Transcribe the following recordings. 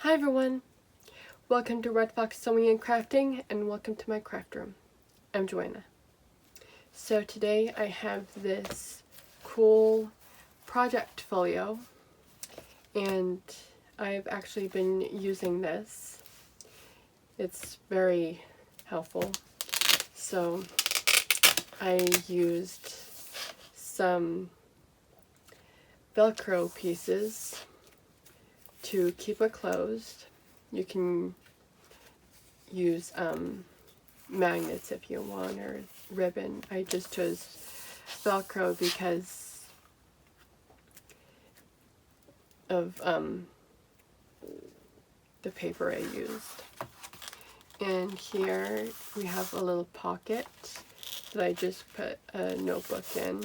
Hi everyone! Welcome to Red Fox Sewing and Crafting, and welcome to my craft room. I'm Joanna. So today I have this cool project folio, and I've actually been using this. It's very helpful. So I used some Velcro pieces to keep it closed. You can use magnets if you want, or ribbon. I just chose Velcro because of the paper I used. And here we have a little pocket that I just put a notebook in.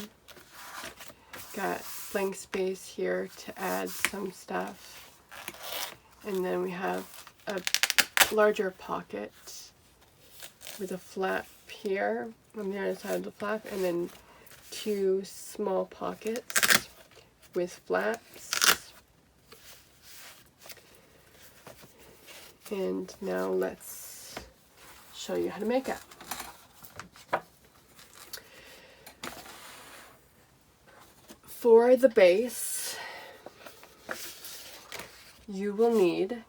Got blank space here to add some stuff. And then we have a larger pocket with a flap here on the other side of the flap, and then two small pockets with flaps. And now let's show you how to make it. For the base, you will need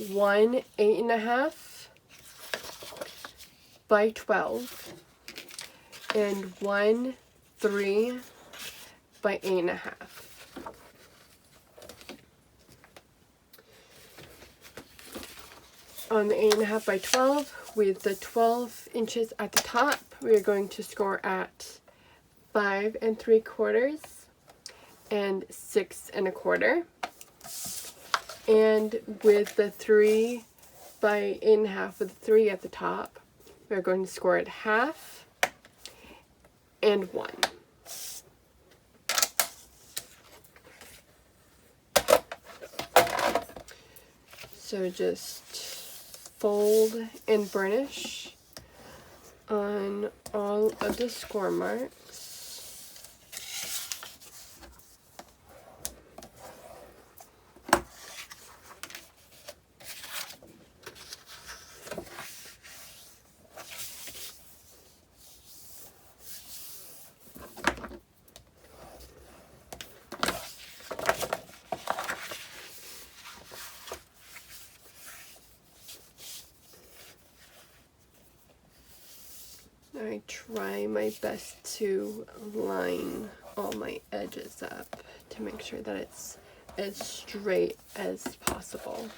one 8.5 by 12 and one 3 by 8.5. On the 8.5 by 12, with the 12 inches at the top, we are going to score at 5 3/4 and 6 1/4. And with the 3 by 8.5 with the 3 at the top, we're going to score at half and 1. So just fold and burnish on all of the score marks. I try my best to line all my edges up to make sure that it's as straight as possible.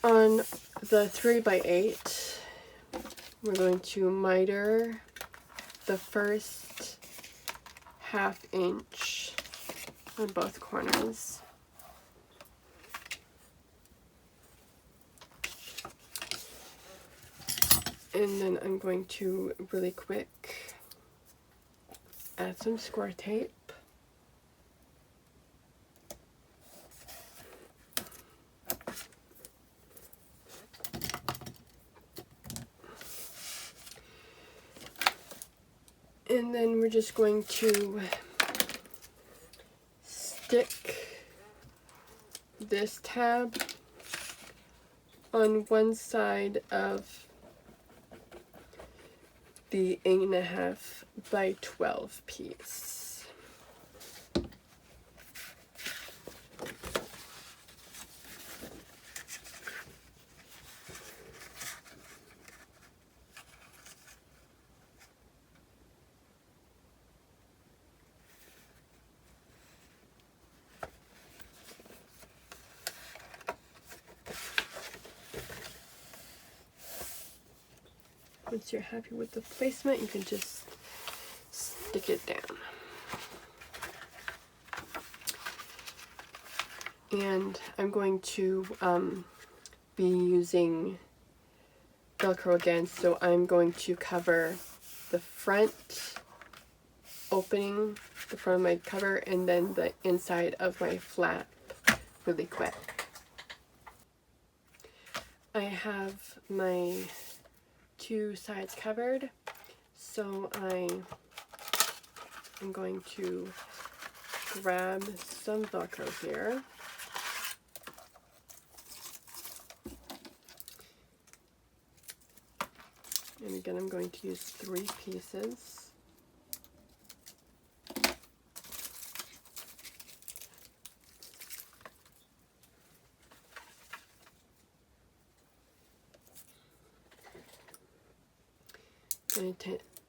On the 3 by 8, we're going to miter the first 1/2 inch on both corners. And then I'm going to really quick add some score tape. And then we're just going to stick this tab on one side of the 8.5 by 12 piece. Once you're happy with the placement, you can just stick it down. And I'm going to be using Velcro again, so I'm going to cover the front opening, the front of my cover, and then the inside of my flap really quick. I have my two sides covered, so I'm going to grab some Velcro here. And again, I'm going to use 3 pieces.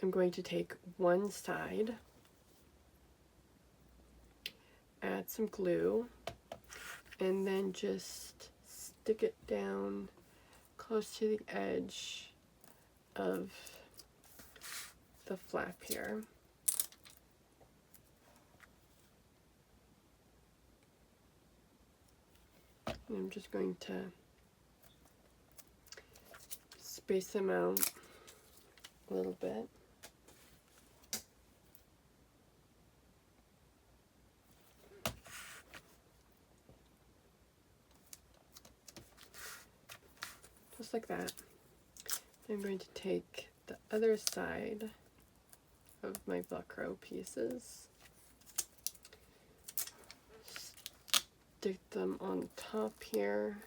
I'm going to take one side, add some glue, and then just stick it down close to the edge of the flap here. And I'm just going to space them out a little bit. Just like that. I'm going to take the other side of my Velcro pieces, stick them on top here,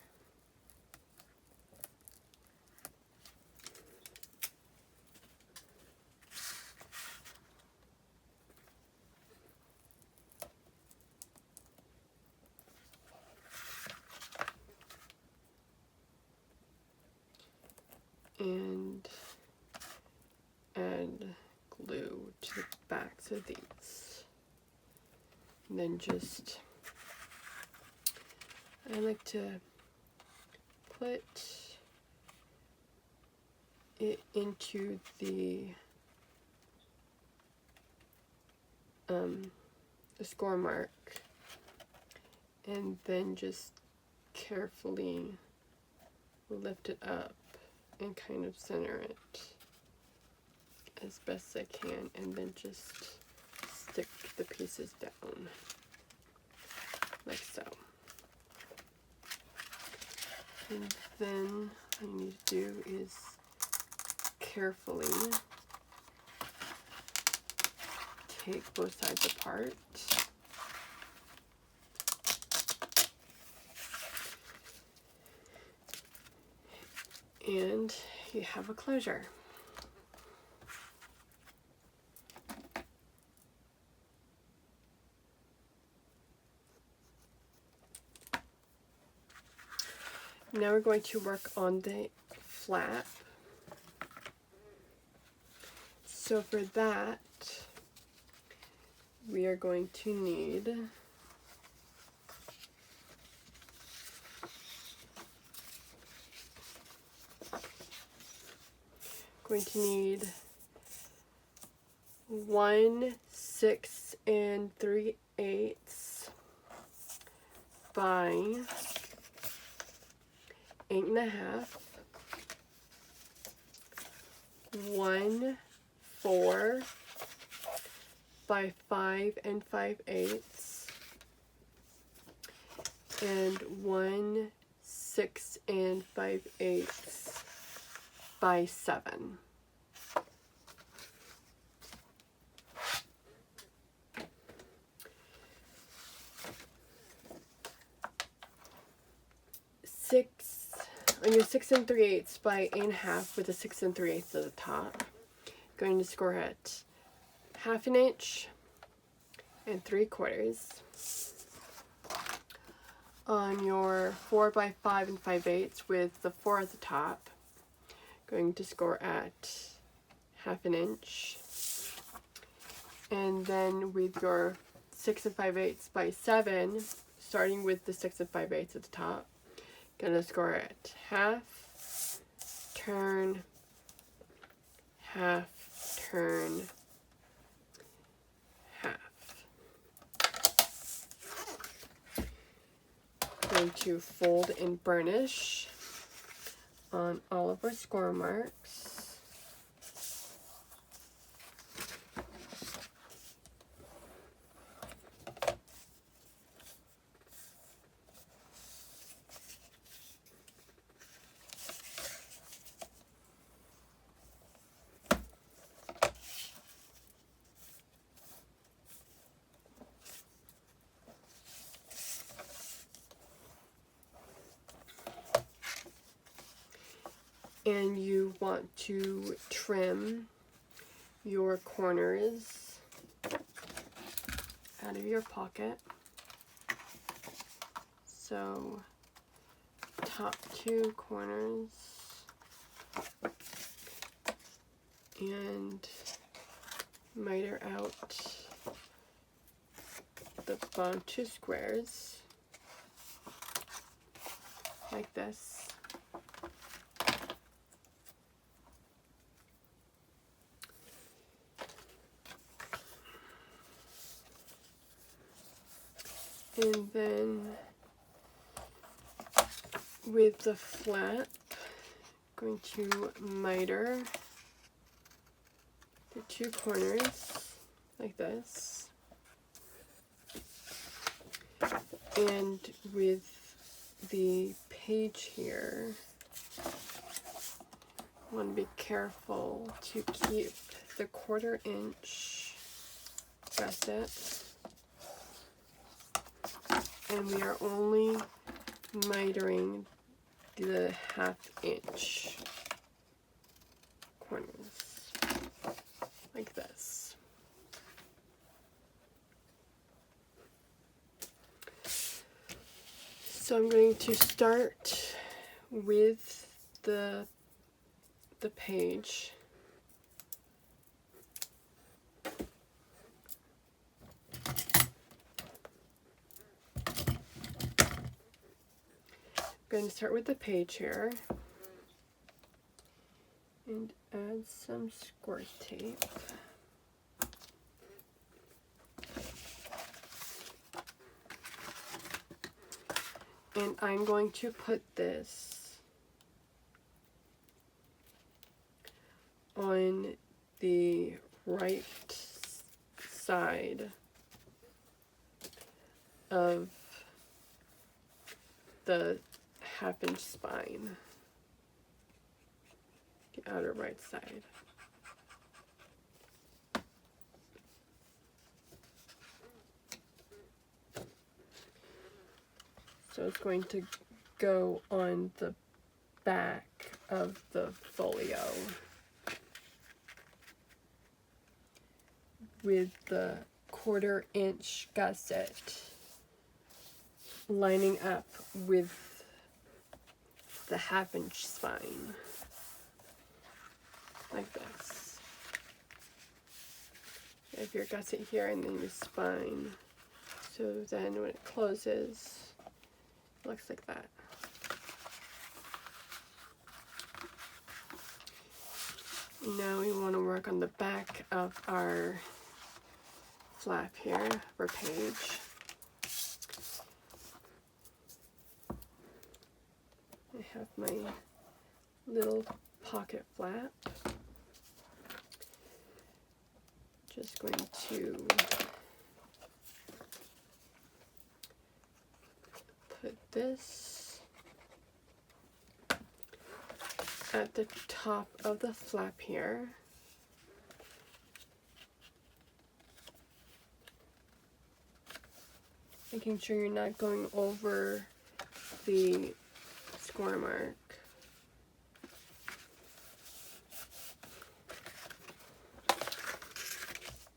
and add glue to the backs of these. And then just, I like to put it into the score mark, and then just carefully lift it up and kind of center it as best I can, and then just stick the pieces down like so. And then what I need to do is carefully take both sides apart. And you have a closure. Now we're going to work on the flap. So for that, we are going to need one 6 3/8 by 8 1/2, 1 4 by 5 5/8, and 1 6 5/8 by 7. On your 6 3/8 by 8 1/2 with a 6 3/8 at the top, going to score at 1/2 inch and 3/4. On your 4 by 5 5/8 with the 4 at the top, going to score at 1/2 inch. And then with your 6 5/8 by 7, starting with the 6 5/8 at the top, gonna score at 1/2 turn, 1/2 turn, 1/2. Going to fold and burnish on all of our score marks. and you want to trim your corners out of your pocket. So top two corners and miter out the bottom two squares like this. And then with the flap, going to miter the two corners like this. And with the page here, I want to be careful to keep the 1/4 inch gusset, and we are only mitering the 1/2 inch corners like this. So I'm going to start with the page. I'm going to start with the page here and add some squirt tape. And I'm going to put this on the right side of the 1/2 inch spine, the outer right side. So it's going to go on the back of the folio with the 1/4 inch gusset lining up with the 1/2 inch spine like this. You have your gusset here and then your spine, so then when it closes, it looks like that. Now we want to work on the back of our flap here, or page. I have my little pocket flap. Just going to put this at the top of the flap here. Making sure you're not going over the score mark.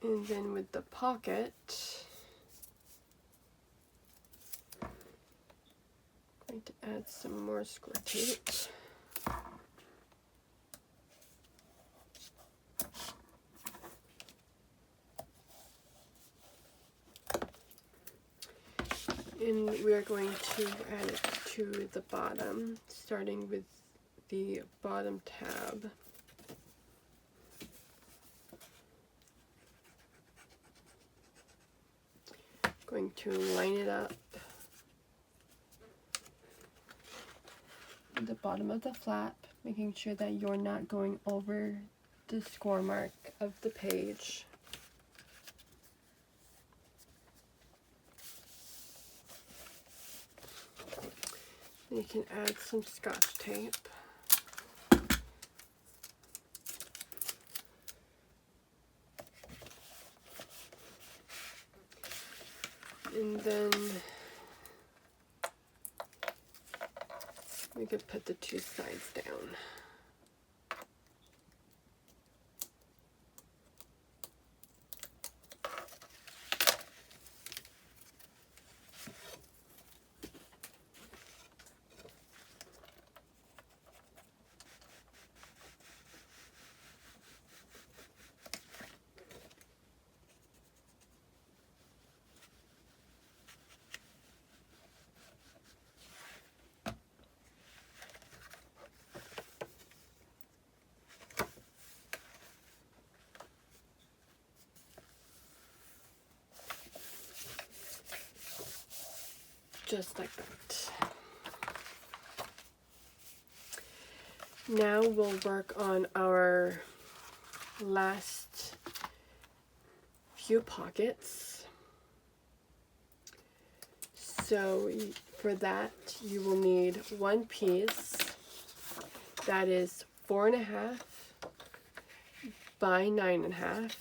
And then with the pocket, I'm going to add some more score tape. And we are going to add it to the bottom, starting with the bottom tab. Going to line it up at the bottom of the flap, making sure that you're not going over the score mark of the page. You can add some Scotch tape. And then we could put the two sides down. just like that. Now we'll work on our last few pockets. So for that you will need one piece that is 4.5 by 9.5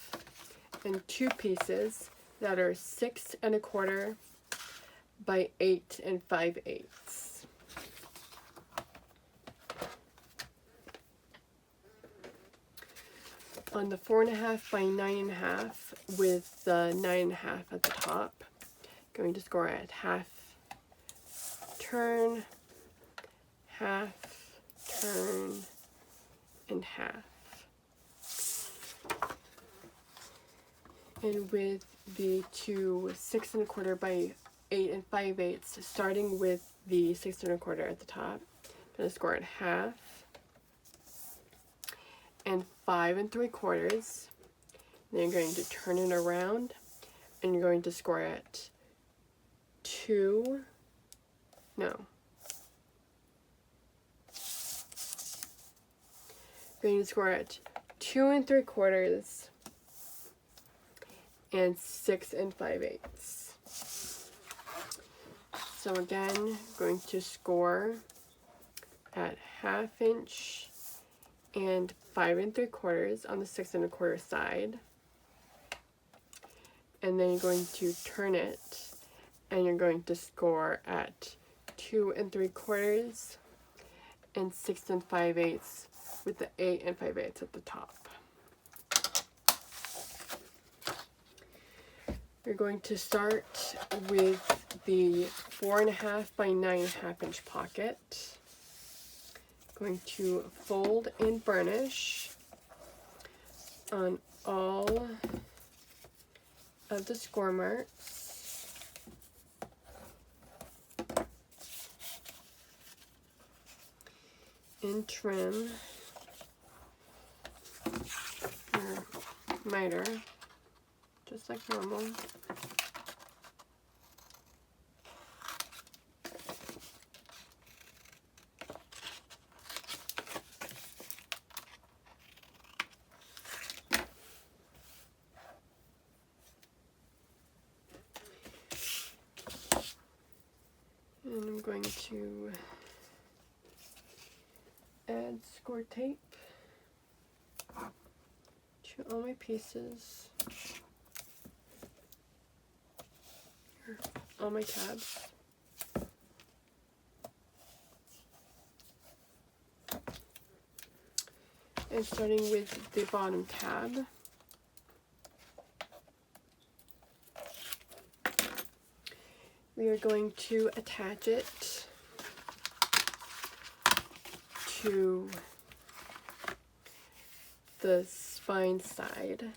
and two pieces that are 6 1/4 by 8 5/8. On the 4.5 by 9.5 with the 9.5 at the top, going to score at half turn, half turn, and half. And with the two 6 1/4 by 8 5/8, starting with the 6 1/4 at the top, I'm going to score at half and 5 3/4. Then you're going to turn it around and you're going to score at 2, no. You're going to score at 2 3/4 and 6 5/8. So again, going to score at 1/2 inch and 5 3/4 on the 6 1/4 side. And then you're going to turn it and you're going to score at 2 3/4 and 6 5/8 with the 8 5/8 at the top. You're going to start with the 4.5 by 9.5 inch pocket. Going to fold and burnish on all of the score marks. And trim your miter just like normal. And I'm going to add score tape to all my pieces, or all my tabs. And starting with the bottom tab, we are going to attach it to the spine side.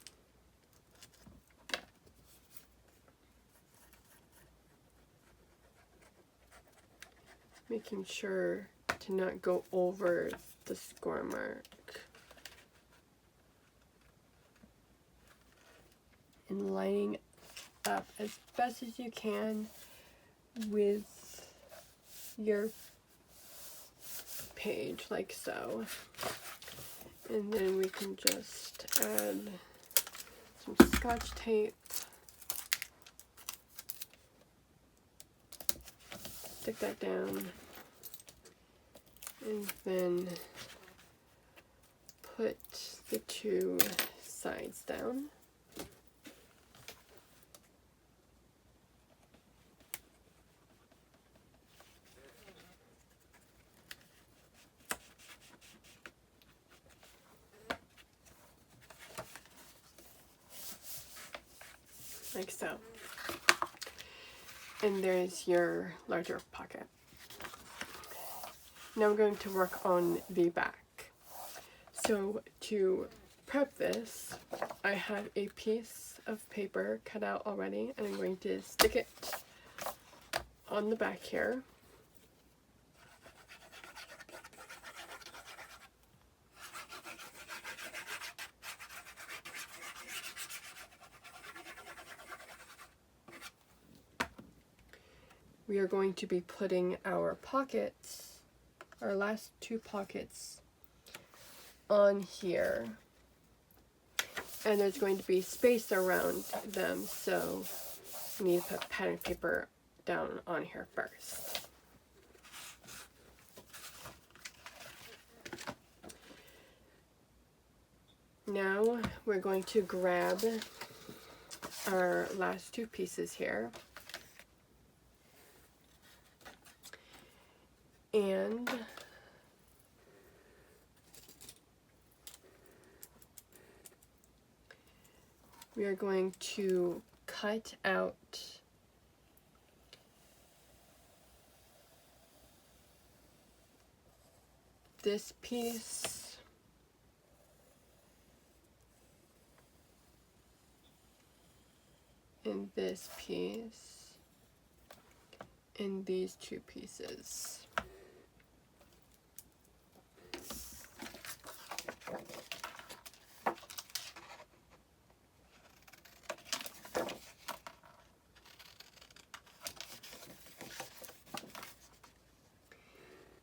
Making sure to not go over the score mark. And lining up as best as you can with your page, like so. And then we can just add some Scotch tape, stick that down, and then put the two sides down. Like so. And there's your larger pocket. Now I'm going to work on the back. So to prep this, I have a piece of paper cut out already, and I'm going to stick it on the back here. we are going to be putting our pockets, our last two pockets, on here. And there's going to be space around them, so we need to put pattern paper down on here first. Now we're going to grab our last two pieces here, and we are going to cut out this piece and this piece and these two pieces.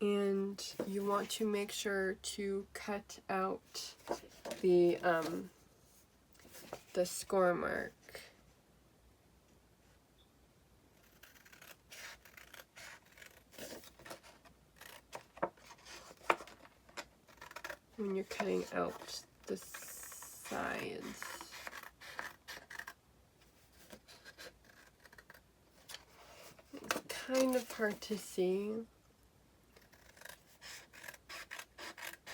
And you want to make sure to cut out the score mark. When you're cutting out the sides. It's kind of hard to see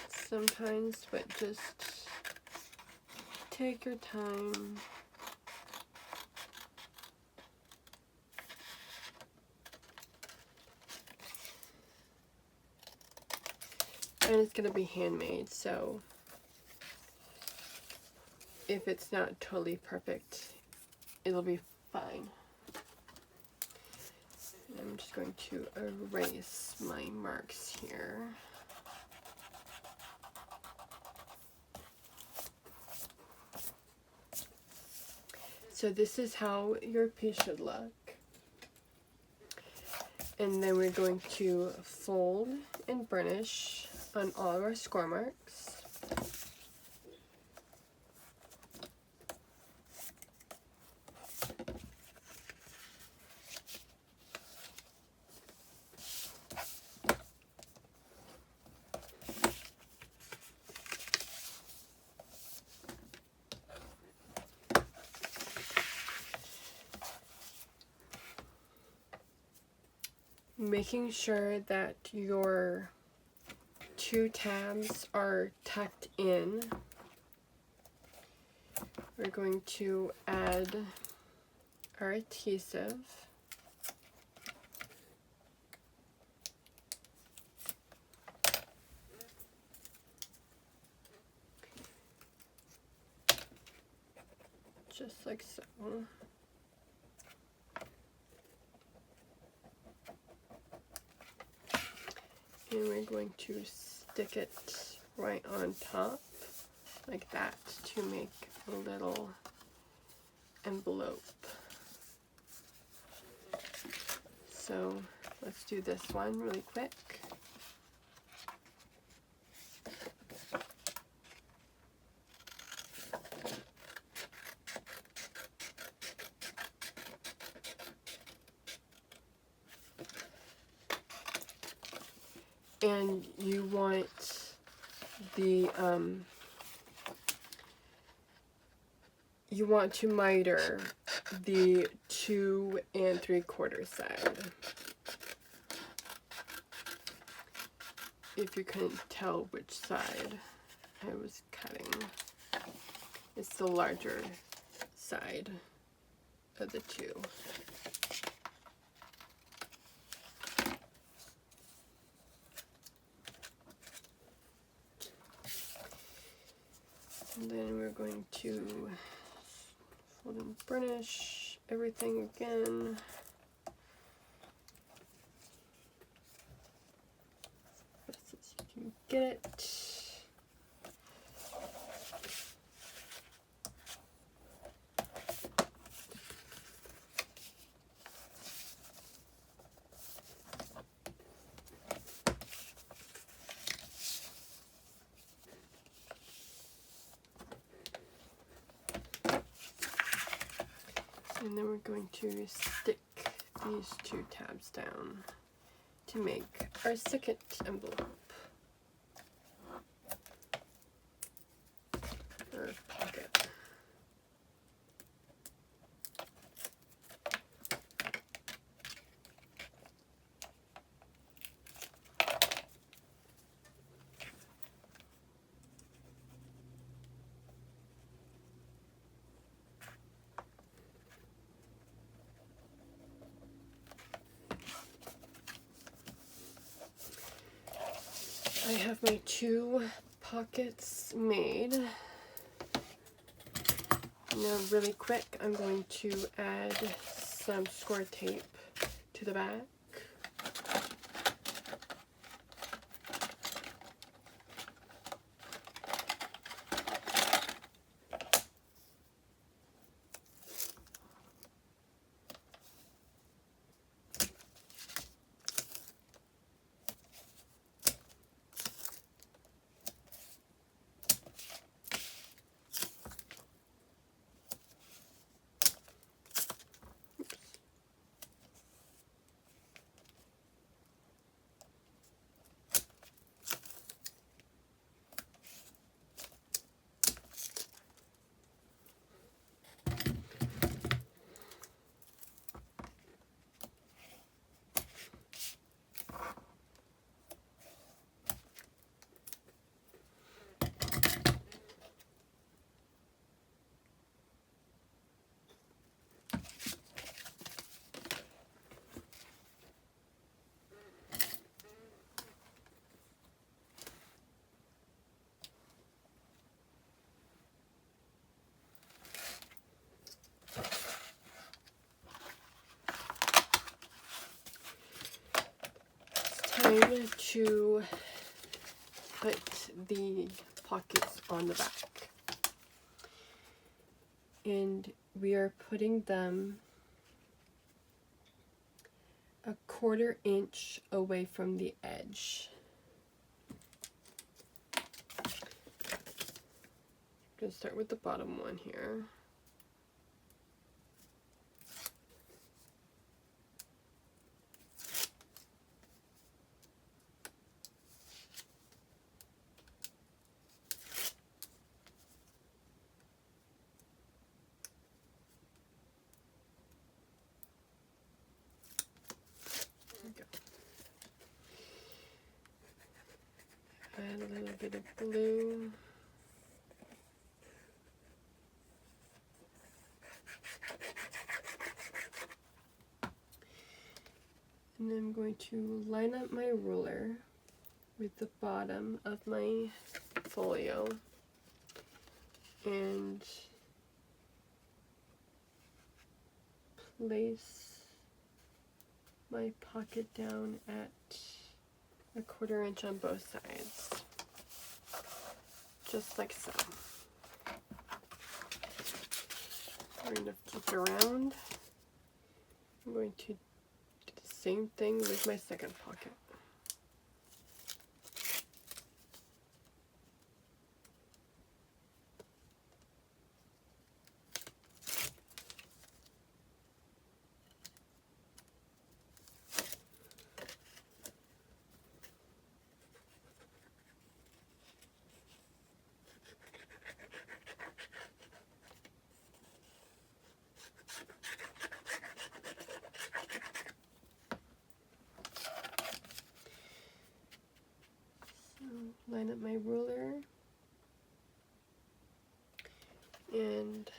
sometimes, but just take your time. And it's going to be handmade, so if it's not totally perfect, it'll be fine. I'm just going to erase my marks here. So this is how your piece should look. And then we're going to fold and burnish on all of our score marks. Making sure that your two tabs are tucked in. We're going to add our adhesive. Just like so. And we're going to stick it right on top, like that, to make a little envelope. So let's do this one really quick. And you want the you want to miter the 2 3/4 side. If you couldn't tell which side I was cutting, it's the larger side of the two. And then we're going to fold and burnish everything again. Best as you can get it. And then we're going to stick these 2 tabs down to make our second envelope. Or pocket. I have my 2 pockets made. Now really quick, I'm going to add some score tape to the back. Time to put the pockets on the back, and we are putting them 1/4 inch away from the edge. I'm going to start with the bottom one here. Add a little bit of blue. And then I'm going to line up my ruler with the bottom of my folio and place my pocket down at 1/4 inch on both sides, just like so. We're going to flip it around. I'm going to do the same thing with my second pocket. Line up my ruler, and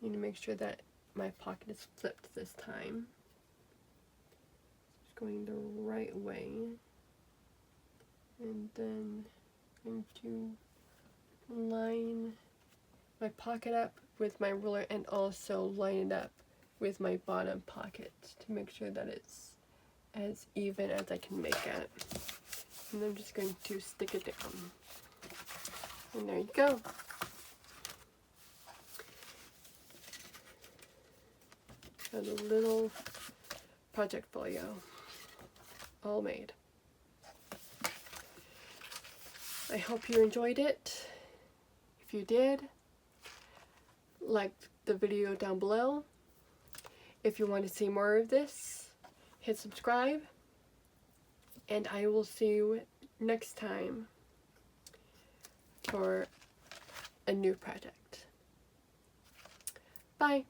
you need to make sure that my pocket is flipped this time. Just going the right way, and then I'm going to line my pocket up with my ruler and also line it up with my bottom pocket to make sure that it's as even as I can make it. And I'm just going to stick it down. And there you go. Got a little project folio all made. I hope you enjoyed it. If you did, like the video down below. If you want to see more of this, hit subscribe, and I will see you next time for a new project. Bye!